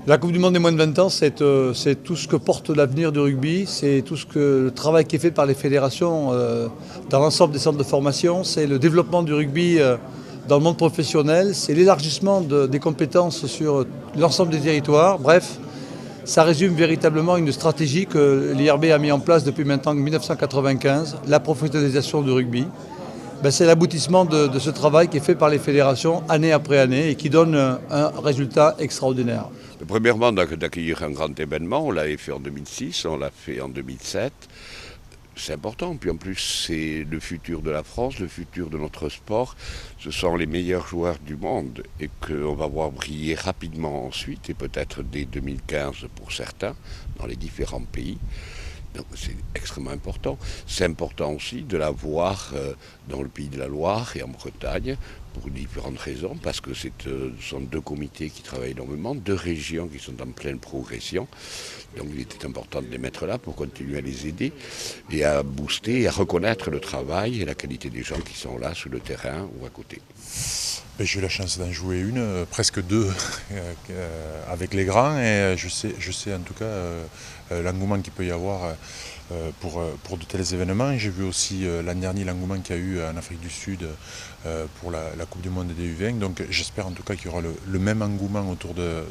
La Coupe du Monde des moins de 20 ans, c'est tout ce que porte l'avenir du rugby, c'est tout le travail qui est fait par les fédérations dans l'ensemble des centres de formation, c'est le développement du rugby dans le monde professionnel, c'est l'élargissement des compétences sur l'ensemble des territoires. Bref, ça résume véritablement une stratégie que l'IRB a mis en place depuis maintenant 1995, la professionnalisation du rugby. C'est l'aboutissement de ce travail qui est fait par les fédérations année après année et qui donne un résultat extraordinaire. Premièrement, d'accueillir un grand événement, on l'avait fait en 2006, on l'a fait en 2007. C'est important, puis en plus c'est le futur de la France, le futur de notre sport. Ce sont les meilleurs joueurs du monde et qu'on va voir briller rapidement ensuite et peut-être dès 2015 pour certains dans les différents pays. Donc c'est extrêmement important. C'est important aussi de la voir dans le Pays de la Loire et en Bretagne pour différentes raisons, parce que ce sont deux comités qui travaillent énormément, deux régions qui sont en pleine progression. Donc il était important de les mettre là pour continuer à les aider et à booster et à reconnaître le travail et la qualité des gens qui sont là sur le terrain ou à côté. J'ai eu la chance d'en jouer une, presque deux, avec les grands, et je sais en tout cas l'engouement qu'il peut y avoir pour de tels événements. J'ai vu aussi l'an dernier l'engouement qu'il y a eu en Afrique du Sud pour la Coupe du Monde des U20. Donc j'espère en tout cas qu'il y aura le même engouement autour de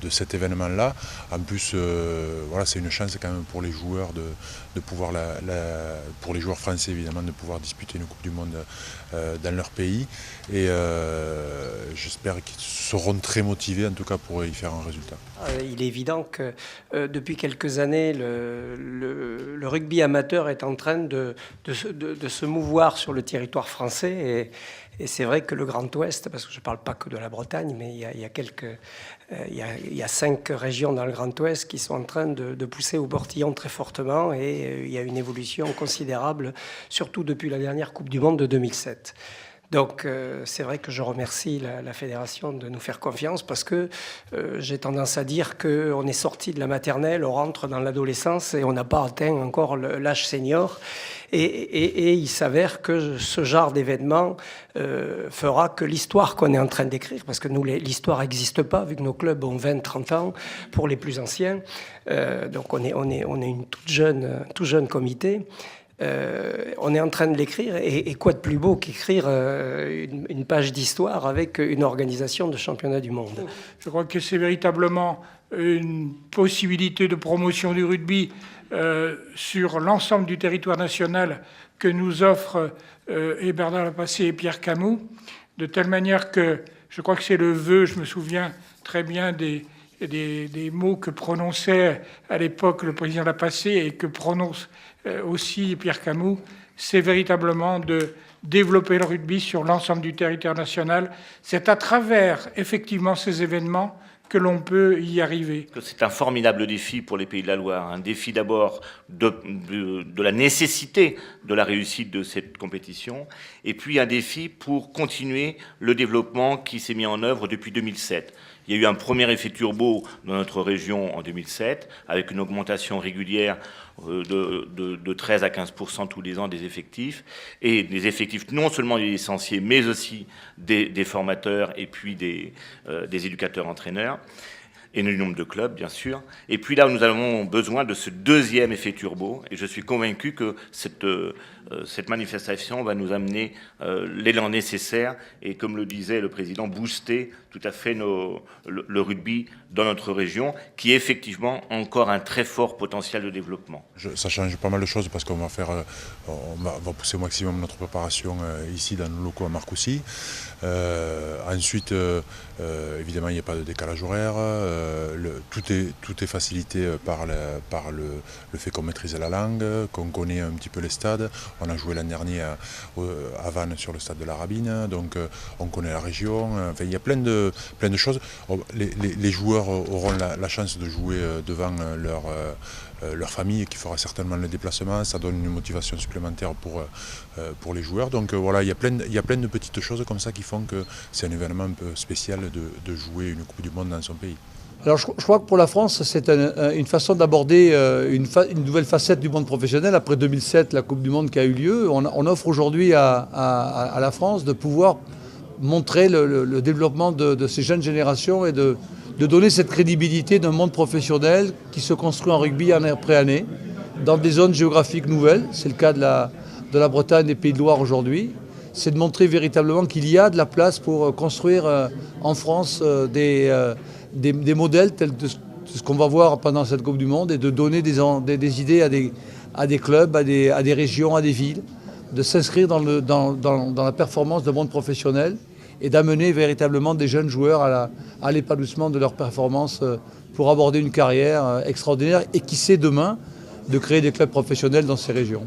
cet événement-là. En plus, voilà, c'est une chance quand même pour les joueurs de pouvoir, pour les joueurs français évidemment, de pouvoir disputer une Coupe du Monde dans leur pays. Et j'espère qu'ils seront très motivés en tout cas pour y faire un résultat. Il est évident que depuis quelques années, le rugby amateur est en train de se mouvoir sur le territoire français. Et c'est vrai que le Grand Ouest, parce que je ne parle pas que de la Bretagne, mais il y a 5 régions dans le Grand Ouest qui sont en train de pousser au portillon très fortement. Et il y a une évolution considérable, surtout depuis la dernière Coupe du Monde de 2007. Donc c'est vrai que je remercie la fédération de nous faire confiance, parce que j'ai tendance à dire qu'on est sorti de la maternelle, on rentre dans l'adolescence et on n'a pas atteint encore l'âge senior. Et il s'avère que ce genre d'événement fera que l'histoire qu'on est en train d'écrire, parce que nous, l'histoire n'existe pas, vu que nos clubs ont 20-30 ans pour les plus anciens. Donc on est une tout jeune comité. On est en train de l'écrire, et quoi de plus beau qu'écrire une page d'histoire avec une organisation de championnat du monde. Je crois que c'est véritablement une possibilité de promotion du rugby sur l'ensemble du territoire national que nous offrent Bernard Lapassé et Pierre Camus, de telle manière que je crois que c'est le vœu, je me souviens très bien des mots que prononçait à l'époque le président Lapassé et que prononce aussi Pierre Camus, c'est véritablement de développer le rugby sur l'ensemble du territoire national. C'est à travers effectivement ces événements que l'on peut y arriver. C'est un formidable défi pour les Pays de la Loire, un défi d'abord de la nécessité de la réussite de cette compétition, et puis un défi pour continuer le développement qui s'est mis en œuvre depuis 2007. Il y a eu un premier effet turbo dans notre région en 2007, avec une augmentation régulière de 13 à 15% tous les ans des effectifs, et des effectifs non seulement des licenciés, mais aussi des formateurs et puis des éducateurs-entraîneurs, et le nombre de clubs, bien sûr. Et puis là, nous avons besoin de ce deuxième effet turbo, et je suis convaincu que cette manifestation va nous amener l'élan nécessaire, et comme le disait le président, booster tout à fait le rugby dans notre région, qui est effectivement encore un très fort potentiel de développement. Ça change pas mal de choses, parce qu'on va pousser au maximum notre préparation ici dans nos locaux à Marcoussis. Ensuite, évidemment, il n'y a pas de décalage horaire. Tout est facilité par le fait qu'on maîtrise la langue, qu'on connaît un petit peu les stades. On a joué l'an dernier à Vannes sur le stade de la Rabine, donc on connaît la région. Enfin, il y a plein de choses. Les joueurs auront la chance de jouer devant leur famille, qui fera certainement le déplacement. Ça donne une motivation supplémentaire pour les joueurs. Donc voilà, il y a plein de petites choses comme ça qui font que c'est un événement un peu spécial de jouer une Coupe du Monde dans son pays. Alors je crois que pour la France, c'est une façon d'aborder une nouvelle facette du monde professionnel. Après 2007, la Coupe du Monde qui a eu lieu, on offre aujourd'hui à la France de pouvoir montrer le développement de ces jeunes générations et de de donner cette crédibilité d'un monde professionnel qui se construit en rugby année après année, dans des zones géographiques nouvelles. C'est le cas de la Bretagne et des Pays de Loire aujourd'hui. C'est de montrer véritablement qu'il y a de la place pour construire en France des modèles tels que ce qu'on va voir pendant cette Coupe du Monde et de donner des idées à des clubs, à des régions, à des villes, de s'inscrire dans la performance d'un monde professionnel et d'amener véritablement des jeunes joueurs à l'épanouissement de leur performance pour aborder une carrière extraordinaire et qui sait demain de créer des clubs professionnels dans ces régions.